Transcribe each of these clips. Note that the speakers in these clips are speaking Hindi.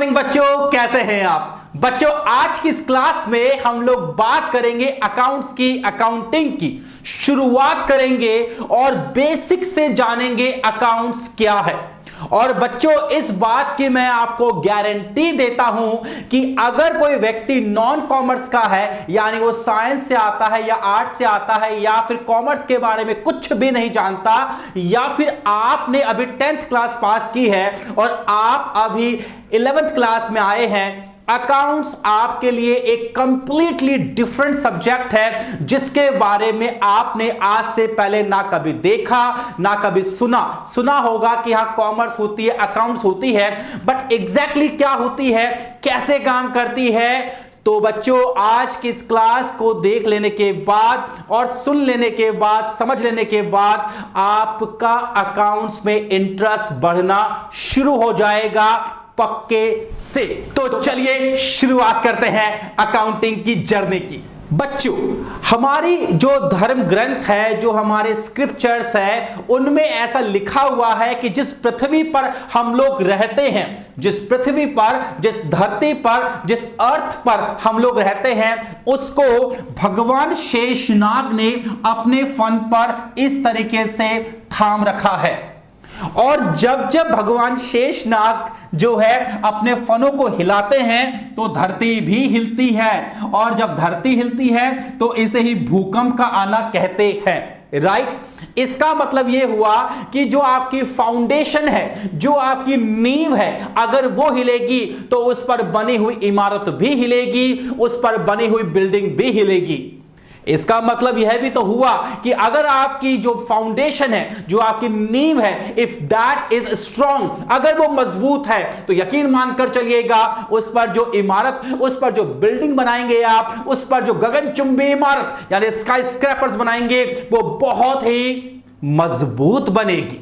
मॉर्निंग बच्चों, कैसे हैं आप बच्चों। आज की इस क्लास में हम लोग बात करेंगे अकाउंट्स की, अकाउंटिंग की शुरुआत करेंगे और बेसिक से जानेंगे अकाउंट्स क्या है। और बच्चों इस बात की मैं आपको गारंटी देता हूं कि अगर कोई व्यक्ति नॉन कॉमर्स का है, यानी वो साइंस से आता है या आर्ट्स से आता है या फिर कॉमर्स के बारे में कुछ भी नहीं जानता, या फिर आपने अभी 10th क्लास पास की है और आप अभी 11th क्लास में आए हैं, अकाउंट्स आपके लिए एक कंप्लीटली डिफरेंट सब्जेक्ट है जिसके बारे में आपने आज से पहले ना कभी देखा ना कभी सुना होगा कि हाँ कॉमर्स होती है, अकाउंट्स होती है, बट एग्जैक्टली क्या होती है, कैसे काम करती है। तो बच्चों आज की इस क्लास को देख लेने के बाद और सुन लेने के बाद, समझ लेने के बाद आपका अकाउंट्स में इंटरेस्ट बढ़ना शुरू हो जाएगा पक्के से। तो चलिए शुरुआत करते हैं अकाउंटिंग की जर्नी की। बच्चों हमारी जो धर्म ग्रंथ है, जो हमारे स्क्रिप्चर्स है, उनमें ऐसा लिखा हुआ है कि जिस पृथ्वी पर हम लोग रहते हैं, जिस पृथ्वी पर, जिस धरती पर, जिस अर्थ पर हम लोग रहते हैं, उसको भगवान शेषनाग ने अपने फन पर इस तरीके से थाम रखा है। और जब जब भगवान शेषनाग जो है अपने फनों को हिलाते हैं तो धरती भी हिलती है, और जब धरती हिलती है तो इसे ही भूकंप का आना कहते हैं। राइट। इसका मतलब यह हुआ कि जो आपकी फाउंडेशन है, जो आपकी नींव है, अगर वो हिलेगी तो उस पर बनी हुई इमारत भी हिलेगी, उस पर बनी हुई बिल्डिंग भी हिलेगी। इसका मतलब यह भी तो हुआ कि अगर आपकी जो फाउंडेशन है, जो आपकी नींव है, इफ दैट इज स्ट्रांग, अगर वो मजबूत है, तो यकीन मानकर चलिएगा उस पर जो इमारत, उस पर जो बिल्डिंग बनाएंगे आप, उस पर जो गगनचुंबी इमारत यानी स्काई स्क्रैपर्स बनाएंगे, वो बहुत ही मजबूत बनेगी।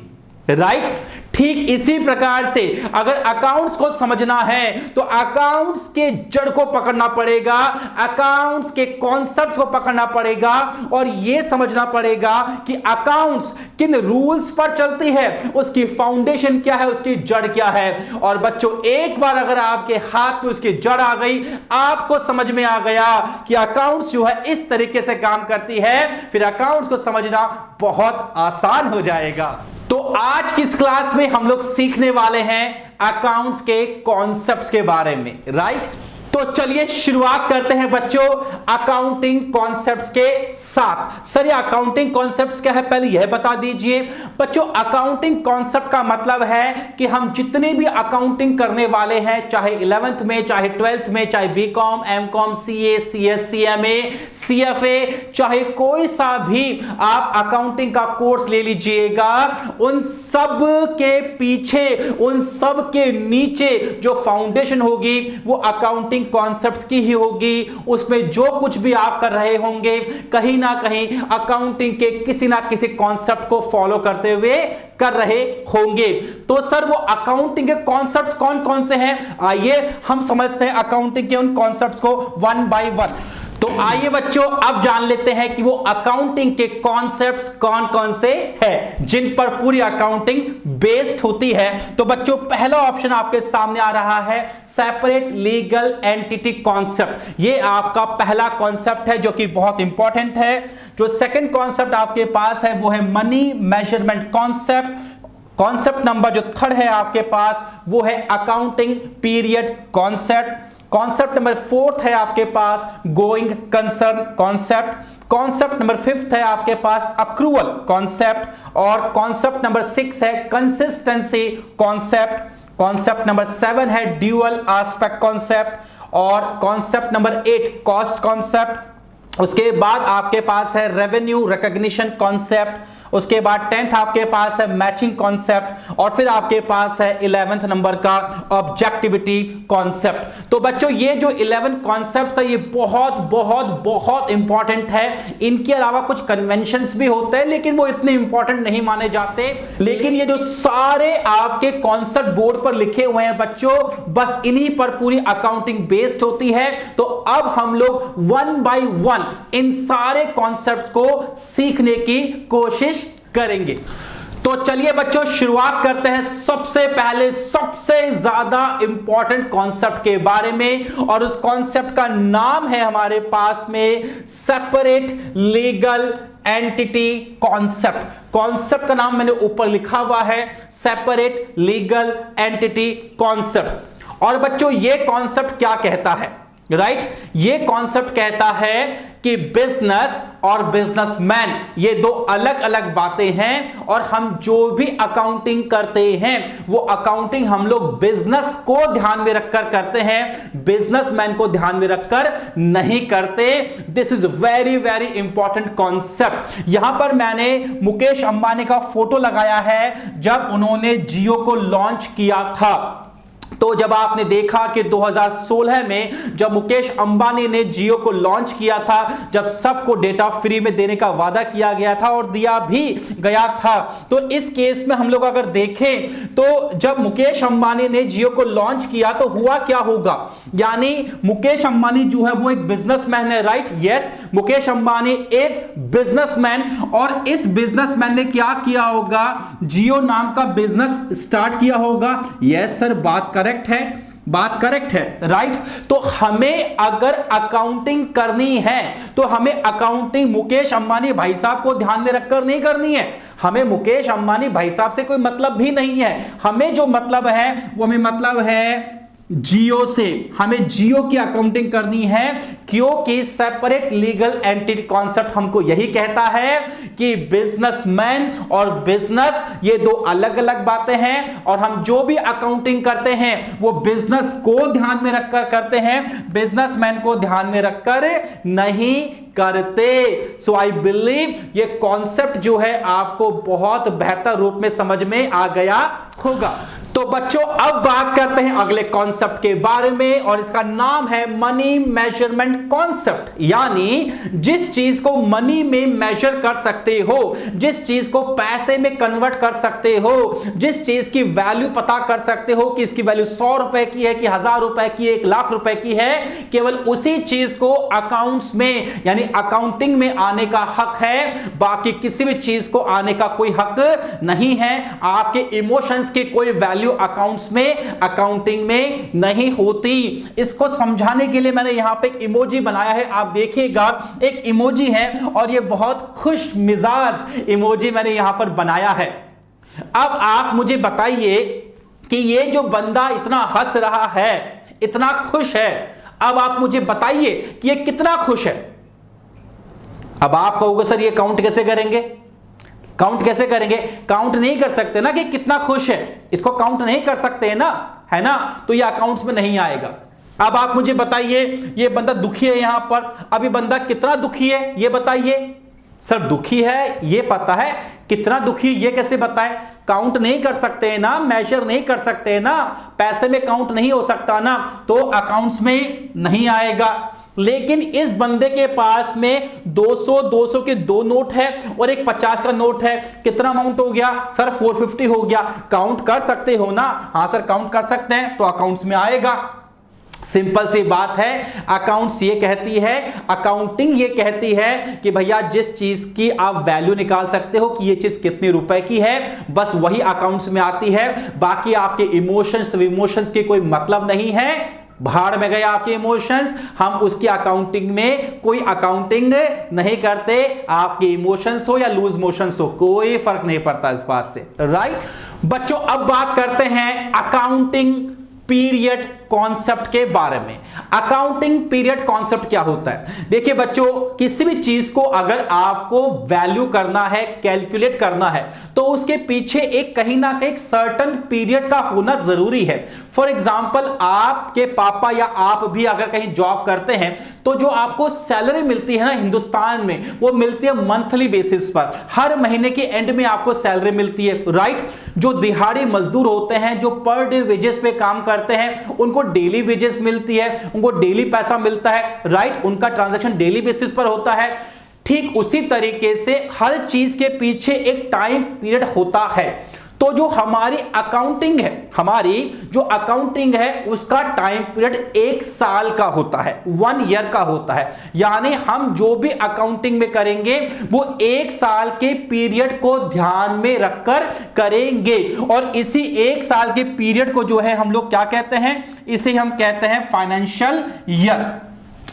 राइट। ठीक इसी प्रकार से अगर अकाउंट्स को समझना है तो अकाउंट्स के जड़ को पकड़ना पड़ेगा, अकाउंट्स के कॉन्सेप्ट्स को पकड़ना पड़ेगा और यह समझना पड़ेगा कि अकाउंट्स किन रूल्स पर चलती है, उसकी फाउंडेशन क्या है, उसकी जड़ क्या है। और बच्चों एक बार अगर आपके हाथ में उसकी जड़ आ गई, आपको समझ में आ गया कि अकाउंट्स जो है इस तरीके से काम करती है, फिर अकाउंट्स को समझना बहुत आसान हो जाएगा। तो आज की इस क्लास में हम लोग सीखने वाले हैं अकाउंट्स के कॉन्सेप्ट्स के बारे में। राइट। तो चलिए शुरुआत करते हैं बच्चों अकाउंटिंग कॉन्सेप्ट्स के साथ। सर ये अकाउंटिंग कॉन्सेप्ट्स क्या है, पहले यह बता दीजिए। बच्चों अकाउंटिंग कॉन्सेप्ट का मतलब है कि हम जितने भी अकाउंटिंग करने वाले हैं, चाहे 11th में, चाहे 12th में, चाहे B Com, M Com, CA, CS, CMA, CFA, चाहे कोई सा भी आप अकाउंटिंग का कोर्स ले लीजिएगा, उन सब के पीछे, उन सब के नीचे जो फाउंडेशन होगी वो अकाउंटिंग कॉन्सेप्ट्स की ही होगी। उसमें जो कुछ भी आप कर रहे होंगे, कहीं ना कहीं अकाउंटिंग के किसी ना किसी कॉन्सेप्ट को फॉलो करते हुए कर रहे होंगे। तो सर वो अकाउंटिंग के कॉन्सेप्ट्स कौन कौन से हैं, आइए हम समझते हैं अकाउंटिंग के उन कॉन्सेप्ट्स को वन बाय वन। तो आइए बच्चों अब जान लेते हैं कि वो अकाउंटिंग के कॉन्सेप्ट्स कौन कौन से हैं जिन पर पूरी अकाउंटिंग बेस्ड होती है। तो बच्चों पहला ऑप्शन आपके सामने आ रहा है सेपरेट लीगल एंटिटी कॉन्सेप्ट। ये आपका पहला कॉन्सेप्ट है जो कि बहुत इंपॉर्टेंट है। जो सेकंड कॉन्सेप्ट आपके पास है वो है money measurement concept. Concept number जो थर्ड है आपके पास वो है accounting period concept. Concept number 4th है आपके पास going concern concept. Concept number 5th है आपके पास अक्रूवल कॉन्सेप्ट। और कॉन्सेप्ट नंबर 6 है कंसिस्टेंसी कॉन्सेप्ट। कॉन्सेप्ट नंबर 7 है ड्यूअल एस्पेक्ट कॉन्सेप्ट। और कॉन्सेप्ट नंबर 8 कॉस्ट कॉन्सेप्ट। उसके बाद आपके पास है रेवेन्यू रिकॉग्निशन कॉन्सेप्ट। उसके बाद 10th आपके पास है मैचिंग कॉन्सेप्ट। और फिर आपके पास है 11th नंबर का ऑब्जेक्टिविटी कॉन्सेप्ट। तो बच्चों ये जो 11 कॉन्सेप्ट्स है ये बहुत बहुत बहुत इंपॉर्टेंट है। इनके अलावा कुछ कन्वेंशंस भी होते हैं लेकिन वो इतने इंपॉर्टेंट नहीं माने जाते। लेकिन ये जो सारे आपके कॉन्सेप्ट बोर्ड पर लिखे हुए हैं बच्चों, बस इन्हीं पर पूरी अकाउंटिंग बेस्ड होती है। तो अब हम लोग वन बाय वन इन सारे कॉन्सेप्ट्स को सीखने की कोशिश करेंगे। तो चलिए बच्चों शुरुआत करते हैं सबसे पहले सबसे ज्यादा इंपॉर्टेंट कॉन्सेप्ट के बारे में, और उस कॉन्सेप्ट का नाम है हमारे पास में separate legal entity concept. Concept का नाम मैंने ऊपर लिखा हुआ है, सेपरेट लीगल एंटिटी कॉन्सेप्ट। और बच्चों ये कॉन्सेप्ट क्या कहता है, राइट? ये कॉन्सेप्ट कहता है कि बिजनेस और बिजनेसमैन ये दो अलग अलग बातें हैं, और हम जो भी अकाउंटिंग करते हैं वो अकाउंटिंग हम लोग बिजनेस को ध्यान में रखकर करते हैं, बिजनेसमैन को ध्यान में रखकर नहीं करते। This is very very important concept. यहां पर मैंने मुकेश अंबानी का फोटो लगाया है जब उन्होंने जियो को लॉन्च किया था। तो जब आपने देखा कि 2016 में जब मुकेश अंबानी ने जियो को लॉन्च किया था, जब सबको डेटा फ्री में देने का वादा किया गया था और दिया भी गया था, तो इस केस में हम लोग अगर देखें तो जब मुकेश अंबानी ने जियो को लॉन्च किया तो हुआ क्या होगा, यानी मुकेश अंबानी जो है वो एक बिजनेसमैन है, right? Yes, Mukesh Ambani is businessman, और इस बिजनेसमैन ने क्या किया होगा, जियो नाम का बिजनेस स्टार्ट किया होगा। यस सर, बात करेक्ट है, बात करेक्ट है, राइट? तो हमें अगर अकाउंटिंग करनी है तो हमें अकाउंटिंग मुकेश अंबानी भाई साहब को ध्यान में रखकर नहीं करनी है। हमें मुकेश अंबानी भाई साहब से कोई मतलब भी नहीं है, हमें जो मतलब है वो हमें मतलब है जियो से। हमें जियो की अकाउंटिंग करनी है, क्योंकि सेपरेट लीगल एंटिटी कॉन्सेप्ट हमको यही कहता है कि बिजनेसमैन और बिजनेस ये दो अलग अलग बातें हैं, और हम जो भी अकाउंटिंग करते हैं वो बिजनेस को ध्यान में रखकर करते हैं, बिजनेसमैन को ध्यान में रखकर नहीं करते। सो आई बिलीव ये कॉन्सेप्ट जो है आपको बहुत बेहतर रूप में समझ में आ गया होगा। तो बच्चों अब बात करते हैं अगले कॉन्सेप्ट के बारे में, और इसका नाम है मनी मेजरमेंट कॉन्सेप्ट। यानी जिस चीज को मनी में मेजर कर सकते हो, जिस चीज को पैसे में कन्वर्ट कर सकते हो, जिस चीज की वैल्यू पता कर सकते हो कि इसकी वैल्यू 100 रुपए की है कि 1000 रुपए की, 1 लाख रुपए की है, केवल उसी चीज को अकाउंट्स में यानी अकाउंटिंग में आने का हक है, बाकी किसी भी चीज को आने का कोई हक नहीं है। आपके इमोशंस की कोई वैल्यू अकाउंट्स में, अकाउंटिंग में नहीं होती। इसको समझाने के लिए मैंने यहां पे एक इमोजी बनाया है, आप देखिएगा एक इमोजी है और ये बहुत खुश मिजाज इमोजी मैंने यहां पर बनाया है। अब आप मुझे बताइए कि ये जो बंदा इतना हंस रहा है, इतना खुश है, अब आप मुझे बताइए कि ये कितना खुश है। अब आप कहोगे सर ये काउंट कैसे करेंगे, काउंट कैसे करेंगे? काउंट नहीं कर सकते ना कि कितना खुश है, इसको काउंट नहीं कर सकते ना, है ना? तो ये अकाउंट्स में नहीं आएगा। अब आप मुझे बताइए ये बंदा दुखी है यहां पर, अब ये बंदा कितना दुखी है ये बताइए। सर दुखी है ये पता है, कितना दुखी ये कैसे बताएं? काउंट नहीं कर सकते ना, मेजर नहीं कर सकते ना, पैसे में काउंट नहीं हो सकता ना, तो अकाउंट्स में नहीं आएगा। लेकिन इस बंदे के पास में 200 के 2 नोट है और एक 50 का नोट है, कितना अमाउंट हो गया सर? 450 हो गया। काउंट कर सकते हो ना? हाँ सर काउंट कर सकते हैं, तो अकाउंट्स में आएगा। सिंपल सी बात है, अकाउंट्स ये कहती है, अकाउंटिंग ये कहती है कि भैया जिस चीज की आप वैल्यू निकाल सकते हो कि ये चीज कितने रुपए की है, बस वही अकाउंट्स में आती है। बाकी आपके इमोशंस की कोई मतलब नहीं है, भाड़ में गए आपके इमोशंस, हम उसकी अकाउंटिंग में कोई अकाउंटिंग नहीं करते। आपके इमोशंस हो या लूज मोशंस हो, कोई फर्क नहीं पड़ता इस बात से, राइट? बच्चों अब बात करते हैं अकाउंटिंग पीरियड कॉन्सेप्ट के बारे में। अकाउंटिंग पीरियड कॉन्सेप्ट क्या होता है? देखिए बच्चों, किसी भी चीज को अगर आपको वैल्यू करना है, कैलकुलेट करना है, तो उसके पीछे एक कहीं ना कहीं सर्टेन पीरियड का होना जरूरी है। फॉर एग्जांपल आपके पापा या आप भी अगर कहीं जॉब करते हैं तो जो आपको सैलरी मिलती है ना हिंदुस्तान में, वो मिलती है मंथली बेसिस पर, हर महीने के एंड में आपको सैलरी मिलती है, राइट? जो दिहाड़ी मजदूर होते हैं, जो पर डे वेजेस पे काम करते हैं, उनको डेली वेजेस मिलती है, उनको डेली पैसा मिलता है, राइट? उनका ट्रांजैक्शन डेली बेसिस पर होता है। ठीक उसी तरीके से हर चीज के पीछे एक टाइम पीरियड होता है। तो जो हमारी अकाउंटिंग है, हमारी जो अकाउंटिंग है उसका टाइम पीरियड 1 साल का होता है, 1 ईयर का होता है। यानी हम जो भी अकाउंटिंग में करेंगे वो 1 साल के पीरियड को ध्यान में रखकर करेंगे। और इसी 1 साल के पीरियड को जो है हम लोग क्या कहते हैं, इसे हम कहते हैं फाइनेंशियल ईयर।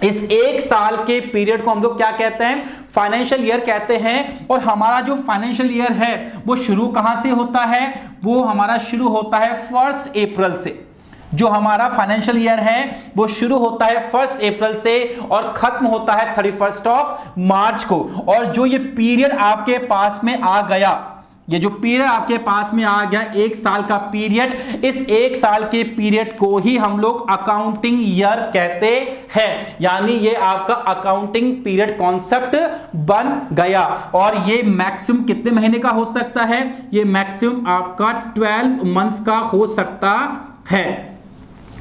इस 1 साल के पीरियड को हम लोग क्या कहते हैं, फाइनेंशियल ईयर कहते हैं। और हमारा जो फाइनेंशियल ईयर है वो शुरू कहां से होता है, वो हमारा शुरू होता है 1 अप्रैल से। जो हमारा फाइनेंशियल ईयर है वो शुरू होता है 1 अप्रैल से और खत्म होता है 31 मार्च को। और जो ये पीरियड आपके पास में आ गया, ये जो पीरियड आपके पास में आ गया 1 साल का पीरियड, इस 1 साल के पीरियड को ही हम लोग अकाउंटिंग ईयर कहते हैं। यानी ये आपका अकाउंटिंग पीरियड कॉन्सेप्ट बन गया। और ये मैक्सिमम कितने महीने का हो सकता है, ये मैक्सिमम आपका 12 मंथ्स का हो सकता है।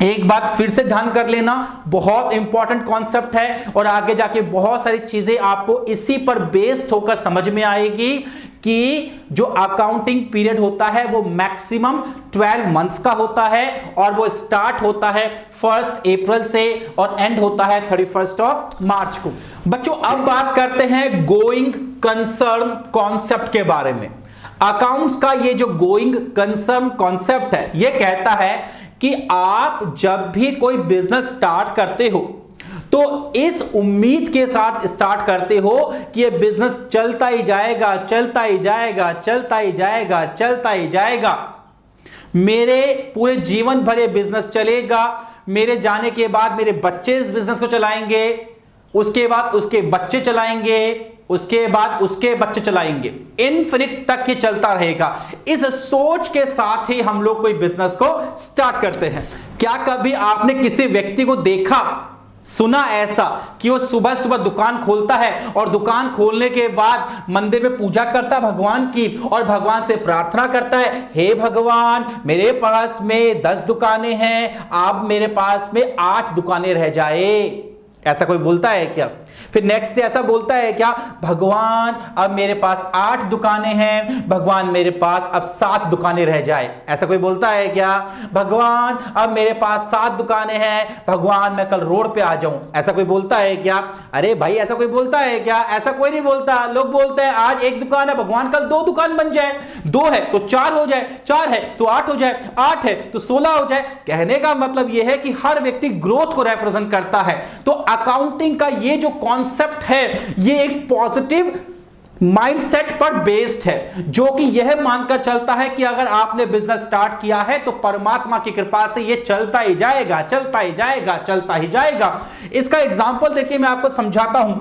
एक बात फिर से ध्यान कर लेना, बहुत इंपॉर्टेंट कॉन्सेप्ट है और आगे जाके बहुत सारी चीजें आपको इसी पर बेस्ड होकर समझ में आएगी कि जो अकाउंटिंग पीरियड होता है वो मैक्सिमम 12 मंथ्स का होता है और वो स्टार्ट होता है 1 अप्रैल से और एंड होता है 31 मार्च को। बच्चों अब बात करते हैं गोइंग कंसर्न कॉन्सेप्ट के बारे में। अकाउंट्स का ये जो गोइंग कंसर्न कॉन्सेप्ट है ये कहता है कि आप जब भी कोई बिजनेस स्टार्ट करते हो तो इस उम्मीद के साथ स्टार्ट करते हो कि ये बिजनेस चलता ही जाएगा, चलता ही जाएगा, चलता ही जाएगा, चलता ही जाएगा, मेरे पूरे जीवन भर ये बिजनेस चलेगा, मेरे जाने के बाद मेरे बच्चे इस बिजनेस को चलाएंगे, उसके बाद उसके बच्चे चलाएंगे, उसके बाद उसके बच्चे चलाएंगे, इनफिनिट तक ये चलता रहेगा। इस सोच के साथ ही हम लोग कोई बिजनेस को स्टार्ट करते हैं। क्या कभी आपने किसी व्यक्ति को देखा, सुना ऐसा कि वो सुबह सुबह दुकान खोलता है और दुकान खोलने के बाद मंदिर में पूजा करता है भगवान की और भगवान से प्रार्थना करता है, हे भगवान मेरे पास में 10 दुकानें हैं, आप मेरे पास में 8 दुकानें रह जाए। ऐसा कोई बोलता है क्या? फिर नेक्स्ट डे ऐसा बोलता है क्या, भगवान अब मेरे पास 8 दुकानें हैं, भगवान मेरे पास अब 7 दुकानें रह जाए। ऐसा कोई बोलता है क्या, भगवान अब मेरे पास 7 दुकानें हैं, भगवान मैं कल रोड पे आ जाऊं। ऐसा कोई बोलता है क्या? अरे भाई ऐसा कोई बोलता है क्या? ऐसा कोई नहीं बोलता। लोग बोलते हैं आज 1 दुकान है, भगवान कल 2 दुकान बन जाए, 2 है तो 4 हो जाए, 4 है तो 8 हो जाए, 8 है तो 16 हो जाए। कहने का मतलब यह है कि हर व्यक्ति ग्रोथ को रिप्रेजेंट करता है। तो अकाउंटिंग का ये जो कॉन्सेप्ट है ये एक पॉजिटिव माइंडसेट पर बेस्ड है, जो कि यह मानकर चलता है कि अगर आपने बिजनेस स्टार्ट किया है तो परमात्मा की कृपा से यह चलता ही जाएगा, चलता ही जाएगा, चलता ही जाएगा। इसका एग्जांपल देखिए मैं आपको समझाता हूं।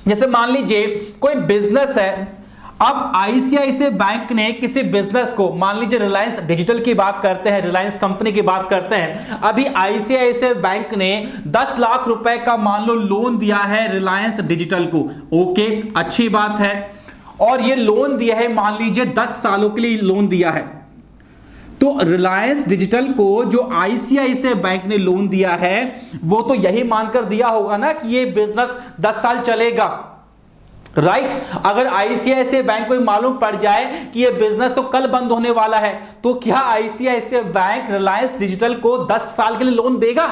जैसे मान लीजिए कोई बिजनेस है, अब आईसीआईसीआई बैंक ने किसी बिजनेस को, मान लीजिए रिलायंस डिजिटल की बात करते हैं, रिलायंस कंपनी की बात करते हैं, अभी आईसीआईसीआई बैंक ने 10 लाख रुपए का मान लो लोन दिया है रिलायंस डिजिटल को। ओके, अच्छी बात है। और ये लोन दिया है, मान लीजिए 10 सालों के लिए लोन दिया है। तो रिलायंस डिजिटल को जो आईसीआईसीआई बैंक ने लोन दिया है वो तो यही मानकर दिया होगा ना कि ये बिजनेस 10 साल चलेगा, राइट? अगर आईसीआईसीआई बैंक को मालूम पड़ जाए कि ये बिजनेस तो कल बंद होने वाला है तो क्या आईसीआईसीआई बैंक रिलायंस डिजिटल को 10 साल के लिए लोन देगा?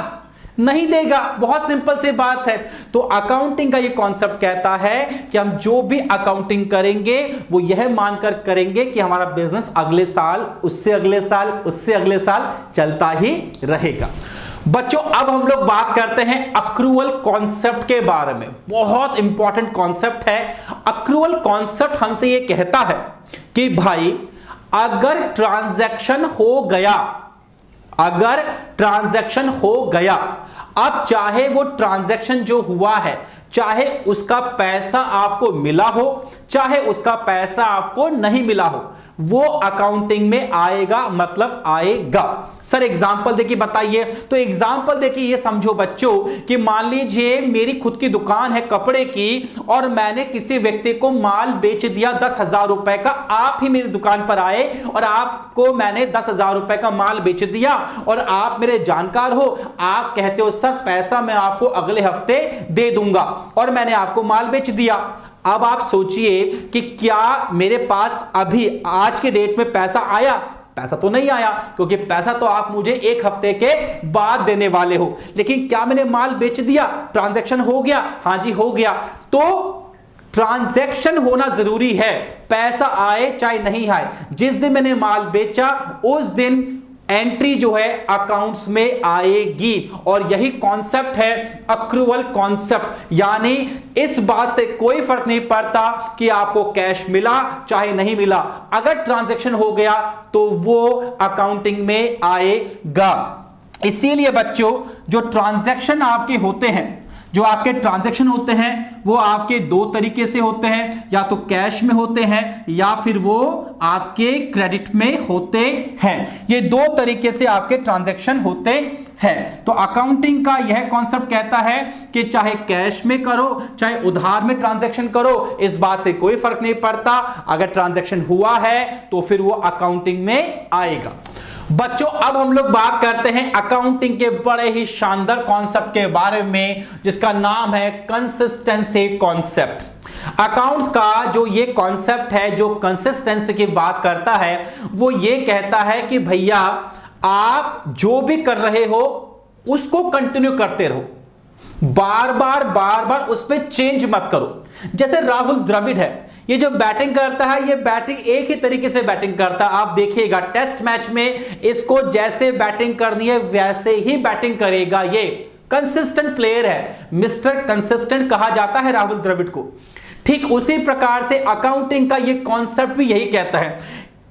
नहीं देगा। बहुत सिंपल सी बात है। तो अकाउंटिंग का ये कॉन्सेप्ट कहता है कि हम जो भी अकाउंटिंग करेंगे वो यह मानकर करेंगे कि हमारा बिजनेस अगले साल, उससे अगले साल, उससे अगले साल चलता ही रहेगा। बच्चों अब हम लोग बात करते हैं अक्रूवल कॉन्सेप्ट के बारे में। बहुत इंपॉर्टेंट कॉन्सेप्ट है। अक्रूवल कॉन्सेप्ट हमसे ये कहता है कि भाई अगर ट्रांजैक्शन हो गया, अगर ट्रांजैक्शन हो गया, अब चाहे वो ट्रांजैक्शन जो हुआ है, चाहे उसका पैसा आपको मिला हो, चाहे उसका पैसा आपको नहीं मिला हो, वो अकाउंटिंग में आएगा, मतलब आएगा। सर एग्जांपल देखिए बताइए। तो एग्जांपल देखिए ये समझो बच्चों कि मान लीजिए मेरी खुद की दुकान है कपड़े की और मैंने किसी व्यक्ति को माल बेच दिया 10,000 रुपए का। आप ही मेरी दुकान पर आए और आपको मैंने 10,000 रुपए का माल बेच दिया और आप मेरे जानकार हो, आप कहते हो सर पैसा मैं आपको अगले हफ्ते दे दूंगा और मैंने आपको माल बेच दिया। अब आप सोचिए कि क्या मेरे पास अभी आज के डेट में पैसा आया? पैसा तो नहीं आया, क्योंकि पैसा तो आप मुझे एक हफ्ते के बाद देने वाले हो। लेकिन क्या मैंने माल बेच दिया? ट्रांजैक्शन हो गया? हां जी हो गया। तो ट्रांजैक्शन होना जरूरी है, पैसा आए चाहे नहीं आए। जिस दिन मैंने माल बेचा उस दिन एंट्री जो है अकाउंट्स में आएगी, और यही कॉन्सेप्ट है अक्रूवल कॉन्सेप्ट। यानी इस बात से कोई फर्क नहीं पड़ता कि आपको कैश मिला चाहे नहीं मिला, अगर ट्रांजैक्शन हो गया तो वो अकाउंटिंग में आएगा। इसीलिए बच्चों जो ट्रांजैक्शन आपके होते हैं, जो आपके ट्रांजैक्शन होते हैं वो आपके दो तरीके से होते हैं, या तो कैश में होते हैं या फिर वो आपके क्रेडिट में होते हैं। ये दो तरीके से आपके ट्रांजैक्शन होते हैं। तो अकाउंटिंग का यह कॉन्सेप्ट कहता है कि चाहे कैश में करो चाहे उधार में ट्रांजैक्शन करो, इस बात से कोई फर्क नहीं पड़ता, अगर ट्रांजैक्शन हुआ है तो फिर वो अकाउंटिंग में आएगा। बच्चों अब हम लोग बात करते हैं अकाउंटिंग के बड़े ही शानदार कॉन्सेप्ट के बारे में, जिसका नाम है कंसिस्टेंसी कॉन्सेप्ट। अकाउंट्स का जो ये कॉन्सेप्ट है, जो कंसिस्टेंसी की बात करता है, वो ये कहता है कि भैया आप जो भी कर रहे हो उसको कंटिन्यू करते रहो, बार बार उस पर चेंज मत करो। जैसे राहुल द्रविड़ है, ये जो बैटिंग करता है ये बैटिंग एक ही तरीके से बैटिंग करता है। आप देखिएगा टेस्ट मैच में इसको जैसे बैटिंग करनी है वैसे ही बैटिंग करेगा। ये कंसिस्टेंट प्लेयर है, मिस्टर कंसिस्टेंट कहा जाता है राहुल द्रविड़ को। ठीक उसी प्रकार से अकाउंटिंग का ये कॉन्सेप्ट भी यही कहता है।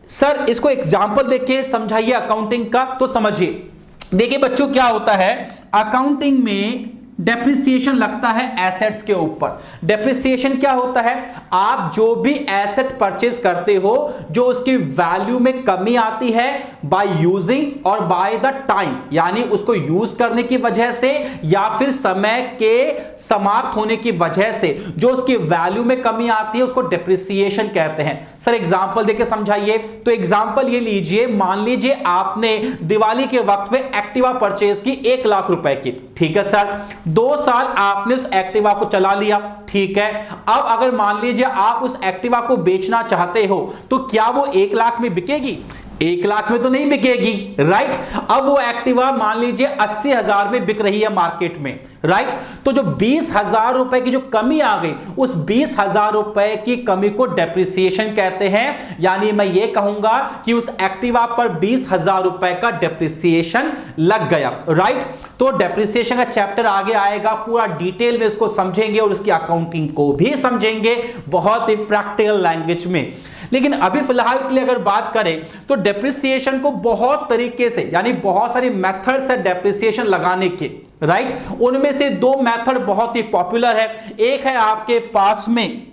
सर इसको एग्जांपल देखिए, समझाइए अकाउंटिंग का तो समझिए। देखिए बच्चों क्या होता है, अकाउंटिंग में डेप्रिसिएशन लगता है एसेट्स के ऊपर। डेप्रिसिएशन क्या होता है, आप जो भी एसेट परचेज करते हो जो उसकी वैल्यू में कमी आती है बाय यूजिंग और बाय द टाइम, यानी उसको यूज करने की वजह से या फिर समय के समाप्त होने की वजह से जो उसकी वैल्यू में कमी आती है उसको डेप्रिसिएशन कहते हैं। सर एग्जांपल देके समझाइए। तो एग्जांपल ये लीजिए, मान लीजिए आपने दिवाली के वक्त में एक्टिवा परचेज की 1 लाख रुपए की, ठीक है सर। 2 साल आपने उस एक्टिवा को चला लिया, ठीक है। अब अगर मान लीजिए आप उस एक्टिवा को बेचना चाहते हो तो क्या वो 1 लाख में बिकेगी? 1 लाख में तो नहीं बिकेगी, राइट। अब वो एक्टिवा मान लीजिए 80,000 में बिक रही है मार्केट में, राइट। तो जो 20,000 रुपए की जो कमी आ गई, उस 20,000 रुपए की कमी को डेप्रिसिएशन कहते हैं। यानी मैं ये कहूंगा कि उस एक्टिवा पर 20,000 रुपए का डेप्रिसिएशन लग गया, राइट। तो डेप्रिसिएशन का चैप्टर आगे आएगा, पूरा डिटेल में इसको समझेंगे और उसकी अकाउंटिंग को भी समझेंगे बहुत ही प्रैक्टिकल लैंग्वेज में। लेकिन अभी फिलहाल के लिए अगर बात करें तो डेप्रिसिएशन को बहुत तरीके से, यानी बहुत सारी मेथड्स है डेप्रिसिएशन लगाने के, राइट। उनमें से 2 मेथड बहुत ही पॉपुलर है। एक है आपके पास में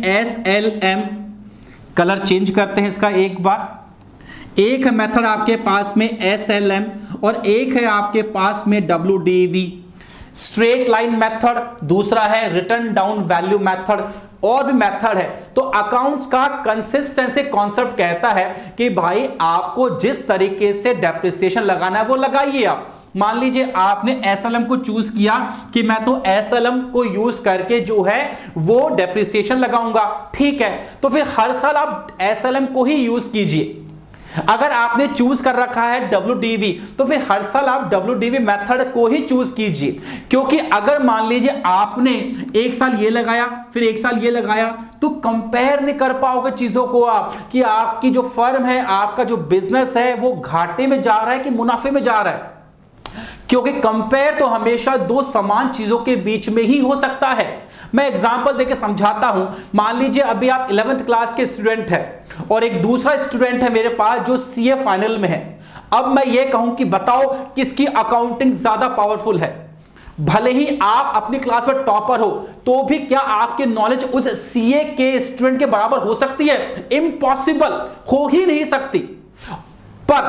SLM, कलर चेंज करते हैं इसका एक बार। एक है मेथड आपके पास में SLM और एक है आपके पास में WDV, स्ट्रेट लाइन मेथड। दूसरा है रिटर्न डाउन वैल्यू मेथड, और भी मेथड है। तो अकाउंट्स का कंसिस्टेंसी कॉन्सेप्ट कहता है कि भाई आपको जिस तरीके से डेप्रिसिएशन लगाना है वो लगाइए आप। मान लीजिए आपने SLM को चूज किया कि मैं तो SLM को यूज करके जो है वो डेप्रिसिएशन लगाऊंगा, ठीक है। तो फिर हर साल आप SLM को ही यूज कीजिए। अगर आपने चूज कर रखा है WDV तो फिर हर साल आप WDV मेथड को ही चूज कीजिए, क्योंकि अगर मान लीजिए आपने एक साल ये लगाया फिर एक साल ये लगाया तो कंपेयर नहीं कर पाओगे चीजों को आप, कि आपकी जो फर्म है, आपका जो बिजनेस है वो घाटे में जा रहा है कि मुनाफे में जा रहा है। क्योंकि कंपेयर तो हमेशा 2 समान चीजों के बीच में ही हो सकता है। मैं एग्जांपल देके समझाता हूं। मान लीजिए अभी आप 11th क्लास के स्टूडेंट हैं और एक दूसरा स्टूडेंट है मेरे पास जो CA फाइनल में है। अब मैं ये कहूं कि बताओ किसकी अकाउंटिंग ज्यादा पावरफुल है। भले ही आप अपनी क्लास में टॉपर हो तो भी क्या आपकी नॉलेज उस CA के स्टूडेंट के बराबर हो सकती है? इम्पॉसिबल, हो ही नहीं सकती। पर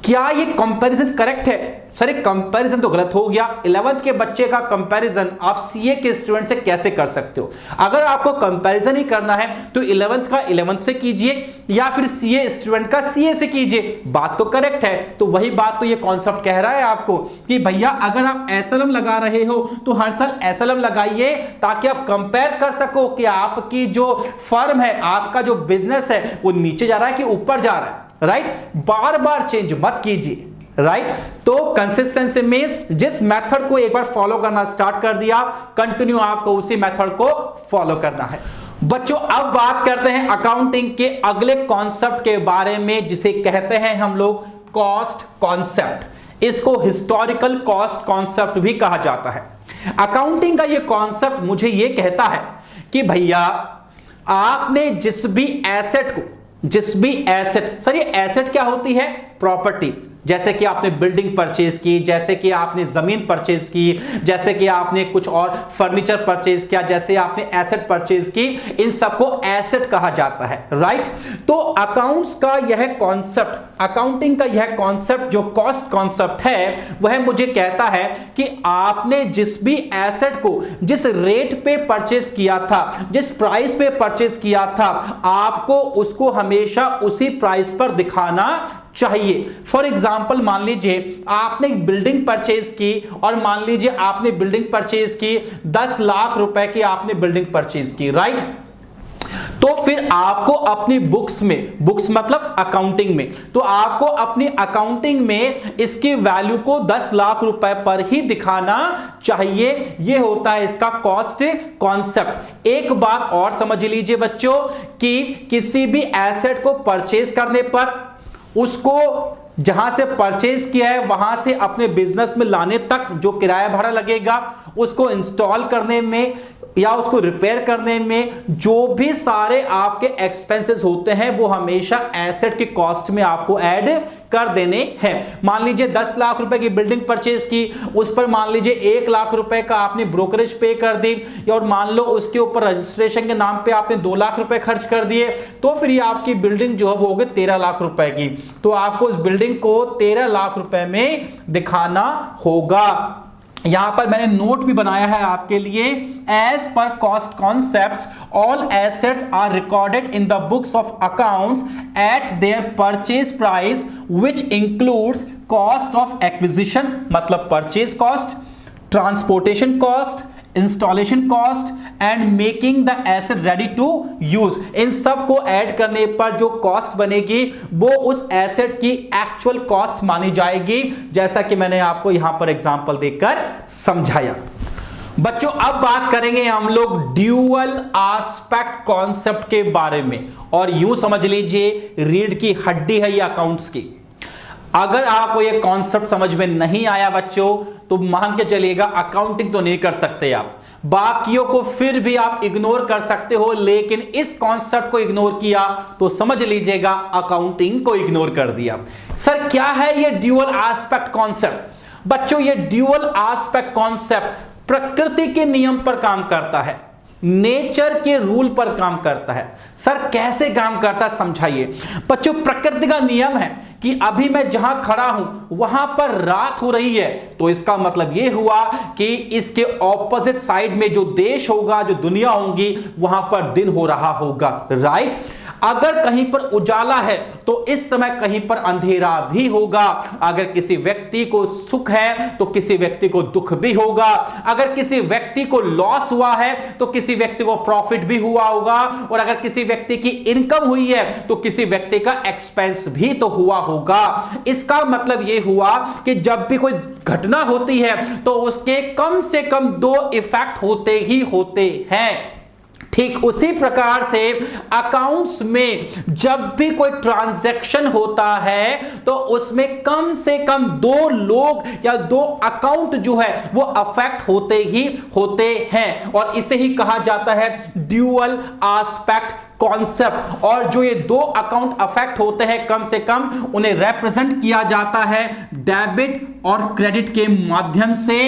क्या ये कंपैरिजन करेक्ट है? सर कंपैरिजन तो गलत हो गया, 11th के बच्चे का कंपैरिजन आप सीए के स्टूडेंट से कैसे कर सकते हो? अगर आपको कंपैरिजन ही करना है तो 11th का 11th से कीजिए या फिर सीए स्टूडेंट का सीए से कीजिए, बात तो करेक्ट है। तो वही बात तो ये कॉन्सेप्ट कह रहा है आपको कि भैया अगर आप एसएलएम लगा रहे हो तो हर साल एसएलएम लगाइए ताकि आप कंपेयर कर सको कि आपकी जो फर्म है, आपका जो बिजनेस है वो नीचे जा रहा है कि ऊपर जा रहा है, राइट? बार बार चेंज मत कीजिए, राइट? तो कंसिस्टेंसी मींस जिस मेथड को एक बार फॉलो करना स्टार्ट कर दिया, कंटिन्यू आपको उसी मेथड को फॉलो करना है। बच्चों अब बात करते हैं अकाउंटिंग के अगले कॉन्सेप्ट के बारे में, जिसे कहते हैं हम लोग कॉस्ट कॉन्सेप्ट। इसको हिस्टोरिकल कॉस्ट कॉन्सेप्ट भी कहा जाता है। अकाउंटिंग का ये कॉन्सेप्ट मुझे ये कहता है कि भैया आपने जिस भी एसेट, सर ये एसेट क्या होती है? प्रॉपर्टी। जैसे कि आपने बिल्डिंग परचेज की, जैसे कि आपने जमीन परचेज की, जैसे कि आपने कुछ और फर्नीचर परचेज किया, जैसे आपने एसेट परचेज की, इन सबको एसेट कहा जाता है, राइट? तो अकाउंट्स का यह कॉन्सेप्ट, अकाउंटिंग का यह कॉन्सेप्ट जो कॉस्ट कॉन्सेप्ट है, वह मुझे कहता है कि आपने जिस भी एसेट को जिस रेट पे परचेज किया था, जिस प्राइस पे परचेज किया था, आपको उसको हमेशा उसी प्राइस पर दिखाना चाहिए। फॉर एग्जाम्पल मान लीजिए आपने एक बिल्डिंग परचेज की और मान लीजिए आपने बिल्डिंग परचेज की 10 लाख रुपए की आपने बिल्डिंग परचेज की, राइट? तो फिर आपको अपनी बुक्स मतलब अकाउंटिंग में, तो आपको अपनी अकाउंटिंग में इसकी वैल्यू को 10 लाख रुपए पर ही दिखाना चाहिए। यह होता है इसका कॉस्ट कॉन्सेप्ट। एक बात और समझ लीजिए बच्चों कि किसी भी एसेट को परचेज करने पर उसको जहां से परचेज किया है वहां से अपने बिजनेस में लाने तक जो किराया भाड़ा लगेगा, उसको इंस्टॉल करने में या उसको रिपेयर करने में जो भी सारे आपके एक्सपेंसेस होते हैं वो हमेशा एसेट की कॉस्ट में आपको ऐड कर देने हैं। मान लीजिए 10 लाख रुपए की बिल्डिंग परचेज की, उस पर मान लीजिए 1 लाख रुपए का आपने ब्रोकरेज पे कर दी, और मान लो उसके ऊपर रजिस्ट्रेशन के नाम पे आपने 2 लाख रुपए खर्च कर दिए, तो फिर ये आपकी बिल्डिंग जो है वो हो गई 13 लाख रुपए की। तो आपको उस बिल्डिंग को 13 लाख रुपए में दिखाना होगा। यहां पर मैंने नोट भी बनाया है आपके लिए, as per cost concepts all assets are recorded in the books of accounts at their purchase price which includes cost of acquisition मतलब purchase cost, transportation cost, installation cost and making the asset ready to use. इन सब को ऐड करने पर जो कॉस्ट बनेगी वो उस एसेट की एक्चुअल कॉस्ट मानी जाएगी, जैसा कि मैंने आपको यहां पर एग्जांपल देकर समझाया। बच्चों अब बात करेंगे हम लोग ड्यूअल एस्पेक्ट कॉन्सेप्ट के बारे में, और यूं समझ लीजिए रीढ़ की हड्डी है ये अकाउंट्स की। अगर आपको ये कॉन्सेप्ट समझ में नहीं आया बच्चों तो मान के चलिएगा अकाउंटिंग तो नहीं कर सकते आप, बाकियों को फिर भी आप इग्नोर कर सकते हो, लेकिन इस कॉन्सेप्ट को इग्नोर किया तो समझ लीजिएगा अकाउंटिंग को इग्नोर कर दिया। सर क्या है ये ड्यूअल एस्पेक्ट कॉन्सेप्ट? बच्चों ये ड्यूअल एस्पेक्ट कॉन्सेप्ट प्रकृति के नियम पर काम करता है, नेचर के रूल पर काम करता है। सर कैसे काम करता है समझाइए। बच्चों प्रकृति का नियम है कि अभी मैं जहां खड़ा हूं वहां पर रात हो रही है, तो इसका मतलब यह हुआ कि इसके ऑपोजिट साइड में जो देश होगा, जो दुनिया होगी, वहां पर दिन हो रहा होगा, राइट? अगर कहीं पर उजाला है तो इस समय कहीं पर अंधेरा भी होगा। अगर किसी व्यक्ति को सुख है तो किसी व्यक्ति को दुख भी होगा। अगर किसी व्यक्ति को लॉस हुआ है तो किसी व्यक्ति को प्रॉफिट भी हुआ होगा, और अगर किसी व्यक्ति की इनकम हुई है तो किसी व्यक्ति का एक्सपेंस भी तो हुआ होगा। इसका मतलब यह हुआ कि जब भी कोई घटना होती है तो उसके कम से कम 2 इफेक्ट होते ही होते हैं। ठीक उसी प्रकार से अकाउंट्स में जब भी कोई ट्रांजैक्शन होता है तो उसमें कम से कम 2 लोग या 2 अकाउंट जो है वो अफेक्ट होते ही होते हैं, और इसे ही कहा जाता है ड्यूअल एस्पेक्ट कॉन्सेप्ट। और जो ये दो अकाउंट अफेक्ट होते हैं कम से कम उन्हें रिप्रेजेंट किया जाता है डेबिट और क्रेडिट के माध्यम से।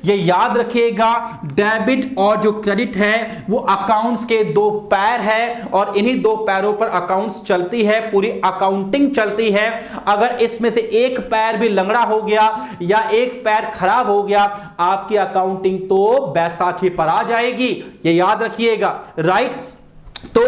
ये याद रखिएगा, डेबिट और जो क्रेडिट है वो अकाउंट्स के दो पैर है और इन्हीं दो पैरों पर अकाउंट्स चलती है, पूरी अकाउंटिंग चलती है। अगर इसमें से एक पैर भी लंगड़ा हो गया या एक पैर खराब हो गया, आपकी अकाउंटिंग तो बैसाखी पर आ जाएगी, ये याद रखिएगा, राइट। तो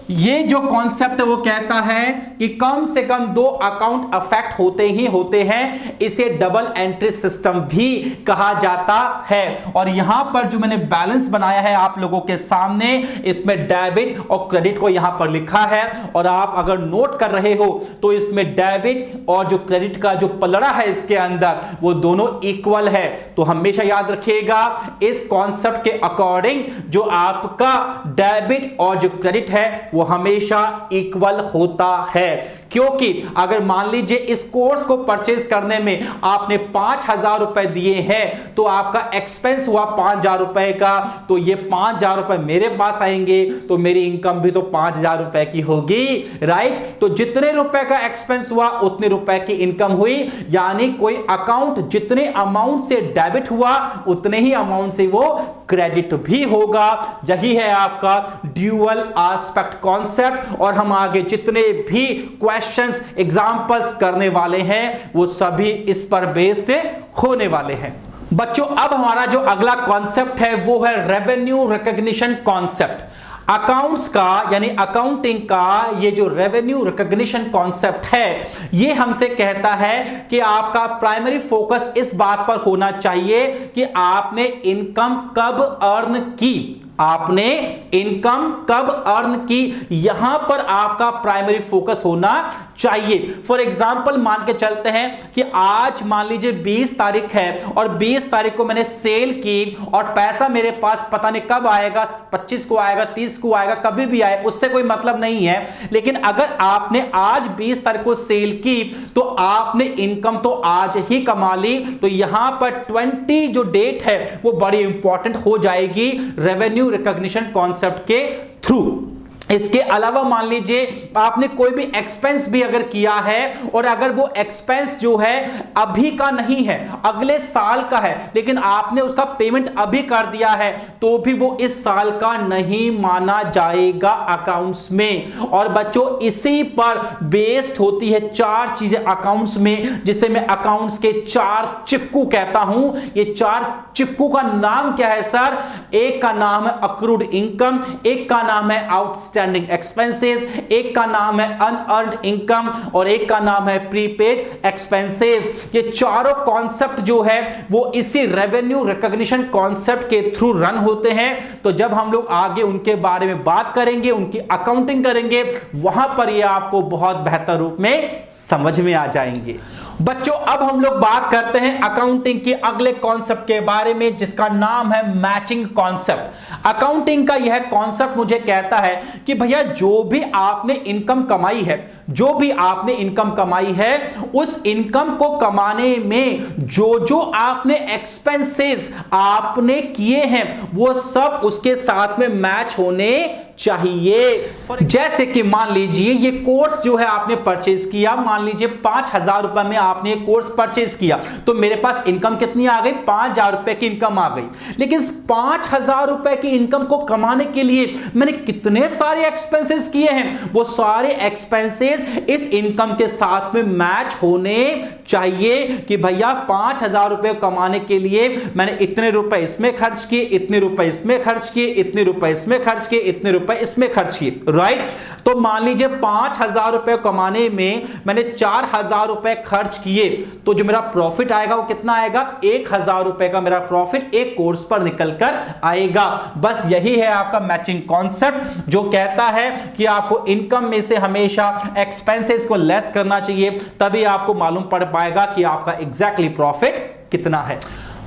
ये जो कॉन्सेप्ट वो कहता है कि कम से कम दो अकाउंट अफेक्ट होते ही होते हैं, इसे डबल एंट्री सिस्टम भी कहा जाता है। और यहां पर जो मैंने बैलेंस बनाया है आप लोगों के सामने, इसमें डेबिट और क्रेडिट को यहां पर लिखा है। और आप अगर नोट कर रहे हो तो इसमें डेबिट और जो क्रेडिट का जो पलड़ा है इसके अंदर वो दोनों इक्वल है। तो हमेशा याद रखिएगा इस कॉन्सेप्ट के अकॉर्डिंग जो आपका डेबिट और जो क्रेडिट है वो हमेशा इक्वल होता है। क्योंकि अगर मान लीजिए इस कोर्स को परचेज करने में आपने 5,000 रुपए दिए हैं तो आपका एक्सपेंस हुआ 5,000 रुपए का, तो ये 5,000 रुपए मेरे पास आएंगे तो मेरी इनकम भी तो 5,000 रुपए की होगी, राइट। तो जितने रुपए का एक्सपेंस हुआ उतने रुपए की इनकम हुई, यानी कोई अकाउंट जितने अमाउंट से डेबिट हुआ उतने ही अमाउंट से वो क्रेडिट भी होगा। यही है आपका ड्यूअल एस्पेक्ट कॉन्सेप्ट। और हम आगे जितने भी क्वेश्चंस एग्जांपल्स करने वाले हैं वो सभी इस पर बेस्ड होने वाले हैं। बच्चों अब हमारा जो अगला कॉन्सेप्ट है वो है रेवेन्यू रिकॉग्निशन कॉन्सेप्ट। अकाउंट्स का यानी अकाउंटिंग का ये जो रेवेन्यू रिकॉग्निशन कॉन्सेप्ट है ये हमसे कहता है कि आपका प्राइमरी फोकस इस बात पर होना चाहिए कि आपने इनकम कब अर्न की, आपने इनकम कब अर्न की, यहां पर आपका प्राइमरी फोकस होना चाहिए। फॉर एग्जांपल मान के चलते हैं कि आज मान लीजिए 20 तारीख है और 20 तारीख को मैंने सेल की और पैसा मेरे पास पता नहीं कब आएगा, 25 को आएगा, 30 को आएगा, कभी भी आए, उससे कोई मतलब नहीं है। लेकिन अगर आपने आज 20 तारीख को सेल की तो आपने इनकम तो आज ही कमा ली। तो यहां पर 20 जो डेट है वो बड़ी इंपॉर्टेंट हो जाएगी रेवेन्यू रिकॉग्निशन कॉन्सेप्ट के थ्रू। इसके अलावा मान लीजिए आपने कोई भी एक्सपेंस भी अगर किया है और अगर वो एक्सपेंस जो है अभी का नहीं है, अगले साल का है, लेकिन आपने उसका पेमेंट अभी कर दिया है तो भी वो इस साल का नहीं माना जाएगा अकाउंट्स में। और बच्चों इसी पर बेस्ड होती है चार चीजें अकाउंट्स में, जिसे मैं अकाउंट्स के चार चिक्कू कहता हूं। ये चार चिक्कू का नाम क्या है सर? एक का नाम है अक्रूड इनकम, एक का नाम है आउटस्टैंडिंग एक्सपेंसेस, एक का नाम है अनअर्न्ड इनकम और एक का नाम है प्रीपेड एक्सपेंसेस। ये चारों कॉन्सेप्ट जो है वो इसी रेवेन्यू रिकॉग्निशन कॉन्सेप्ट के थ्रू रन होते हैं। तो जब हम लोग आगे उनके बारे में बात करेंगे, उनकी अकाउंटिंग करेंगे, वहां पर ये आपको बहुत बेहतर रूप में समझ में आ जाएंगे। बच्चों अब हम लोग बात करते हैं अकाउंटिंग के अगले कॉन्सेप्ट के बारे में जिसका नाम है मैचिंग कॉन्सेप्ट। अकाउंटिंग का यह कॉन्सेप्ट मुझे कहता है कि भैया जो भी आपने इनकम कमाई है, जो भी आपने इनकम कमाई है, उस इनकम को कमाने में जो जो आपने एक्सपेंसेस आपने किए हैं वो सब उसके साथ में मैच होने चाहिए। जैसे कि मान लीजिए ये कोर्स जो है आपने परचेज किया, मान लीजिए 5,000 रुपए में आपने ये कोर्स परचेज किया तो मेरे पास इनकम कितनी आ गई? 5,000 रुपए की इनकम आ गई। लेकिन 5,000 रुपए की इनकम को कमाने के लिए मैंने कितने सारे एक्सपेंसेस किए हैं, वो सारे एक्सपेंसेस इस इनकम के साथ में मैच होने चाहिए कि भैया 5,000 रुपए कमाने के लिए मैंने इतने रुपए इसमें खर्च किए, इतने रुपए इसमें खर्च किए, इतने रुपए इसमें खर्च किए, इतने रुपए इसमें खर्च किए, राइट। तो मान लीजिए 5,000 रुपए कमाने में मैंने 4,000 रुपए खर्च किए तो जो मेरा प्रॉफिट आएगा वो कितना आएगा? 1,000 रुपए का मेरा प्रॉफिट एक कोर्स पर निकल कर आएगा। बस यही है आपका मैचिंग कॉन्सेप्ट जो कहता है कि आपको इनकम में से हमेशा एक्सपेंसेस को लेस करना चाहिए, तभी आपको मालूम पड़ पाएगा कि आपका एग्जैक्टली प्रॉफिट कितना है।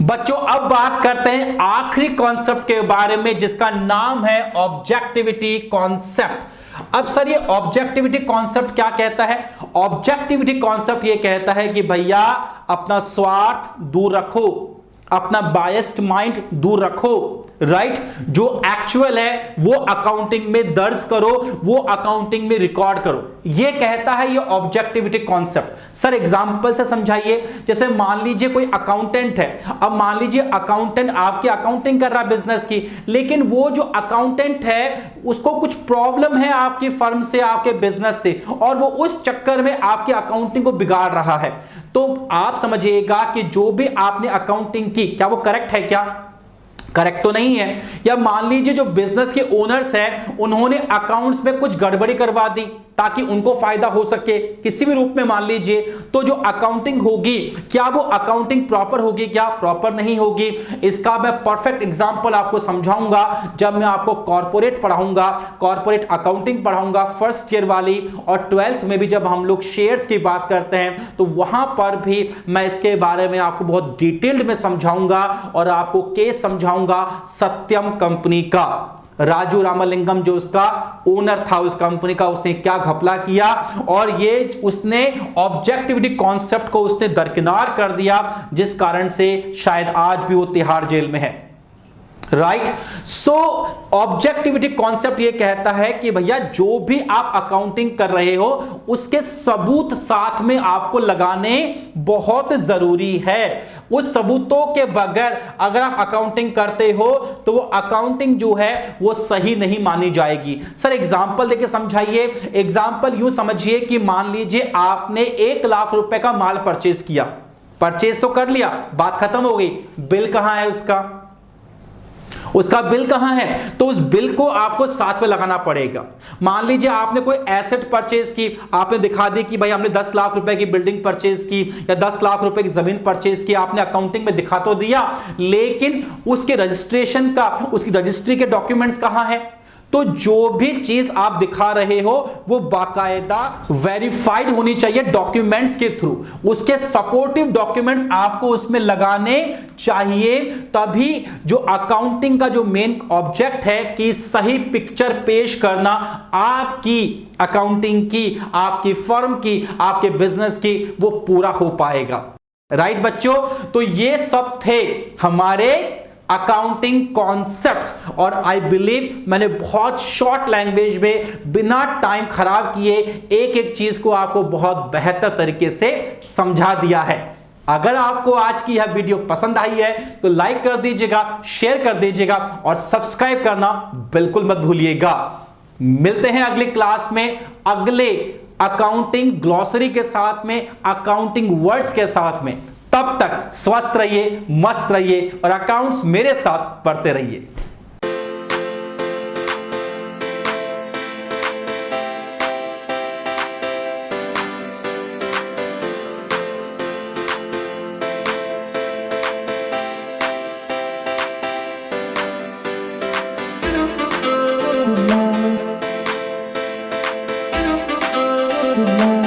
बच्चों अब बात करते हैं आखिरी कॉन्सेप्ट के बारे में जिसका नाम है ऑब्जेक्टिविटी कॉन्सेप्ट। अब सर ये ऑब्जेक्टिविटी कॉन्सेप्ट क्या कहता है? ऑब्जेक्टिविटी कॉन्सेप्ट ये कहता है कि भैया अपना स्वार्थ दूर रखो, अपना बायस्ड माइंड दूर रखो, राइट? जो एक्चुअल है वो अकाउंटिंग में दर्ज करो, वो अकाउंटिंग में रिकॉर्ड करो, ये कहता है ये ऑब्जेक्टिविटी कॉन्सेप्ट। सर एग्जांपल से समझाइए। जैसे मान लीजिए कोई अकाउंटेंट है, अब मान लीजिए अकाउंटेंट आपकी अकाउंटिंग कर रहा है बिजनेस की, लेकिन वो जो अकाउंटेंट है उसको कुछ प्रॉब्लम है आपकी फर्म से, आपके बिजनेस से, और वो उस चक्कर में आपकी अकाउंटिंग को बिगाड़ रहा है। तो आप समझिएगा कि जो भी आपने अकाउंटिंग की, क्या वो करेक्ट है? क्या करेक्ट तो नहीं है। या मान लीजिए जो बिजनेस के ओनर्स हैं उन्होंने अकाउंट्स में कुछ गड़बड़ी करवा दी ताकि उनको फायदा हो सके किसी भी रूप में मान लीजिए, तो जो अकाउंटिंग होगी क्या वो अकाउंटिंग प्रॉपर होगी? क्या प्रॉपर नहीं होगी? इसका मैं परफेक्ट एग्जांपल आपको समझाऊंगा जब मैं आपको कॉर्पोरेट पढ़ाऊंगा, कॉर्पोरेट अकाउंटिंग पढ़ाऊंगा फर्स्ट ईयर वाली, और 12th में भी जब हम लोग शेयर्स की बात करते हैं तो वहां पर भी मैं इसके बारे में आपको बहुत डिटेल्ड में समझाऊंगा और आपको केस समझाऊंगा सत्यम कंपनी का। राजू रामलिंगम जो उसका ओनर था उस कंपनी का, उसने क्या घपला किया और ये उसने ऑब्जेक्टिविटी कॉन्सेप्ट को उसने दरकिनार कर दिया, जिस कारण से शायद आज भी वो तिहाड़ जेल में है। राइट? सो ऑब्जेक्टिविटी कॉन्सेप्ट ये कहता है कि भैया जो भी आप अकाउंटिंग कर रहे हो उसके सबूत साथ में आपको लगाने बहुत जरूरी है। उस सबूतों के बगैर अगर आप अकाउंटिंग करते हो तो वो अकाउंटिंग जो है वो सही नहीं मानी जाएगी। सर एग्जांपल देके समझाइए। एग्जांपल यूं समझिए कि मान लीजिए आपने 1 लाख रुपए का माल परचेज किया, परचेज तो कर लिया, बात खत्म हो गई, बिल कहां है उसका बिल कहां है? तो उस बिल को आपको साथ में लगाना पड़ेगा। मान लीजिए आपने कोई एसेट परचेज की, आपने दिखा दी कि भाई हमने 10 लाख रुपए की बिल्डिंग परचेज की या 10 लाख रुपए की जमीन परचेज की, आपने अकाउंटिंग में दिखा तो दिया, लेकिन उसके रजिस्ट्रेशन का, उसकी रजिस्ट्री के डॉक्यूमेंट्स कहां है? तो जो भी चीज आप दिखा रहे हो वो बाकायदा वेरीफाइड होनी चाहिए डॉक्यूमेंट्स के थ्रू, उसके सपोर्टिव डॉक्यूमेंट्स आपको उसमें लगाने चाहिए, तभी जो अकाउंटिंग का जो मेन ऑब्जेक्ट है कि सही पिक्चर पेश करना आपकी अकाउंटिंग की, आपकी फर्म की, आपके बिजनेस की, वो पूरा हो पाएगा। राइट बच्चों? तो ये सब थे हमारे अकाउंटिंग कॉन्सेप्ट्स, और आई बिलीव मैंने बहुत शॉर्ट लैंग्वेज में बिना टाइम खराब किए एक एक चीज को आपको बहुत बेहतर तरीके से समझा दिया है। अगर आपको आज की यह वीडियो पसंद आई है तो लाइक कर दीजिएगा, शेयर कर दीजिएगा और सब्सक्राइब करना बिल्कुल मत भूलिएगा। मिलते हैं अगली क्लास में अगले अकाउंटिंग ग्लॉसरी के साथ में, अकाउंटिंग वर्ड्स के साथ में। तब तक स्वस्थ रहिए, मस्त रहिए और अकाउंट्स मेरे साथ पढ़ते रहिए। Thank you.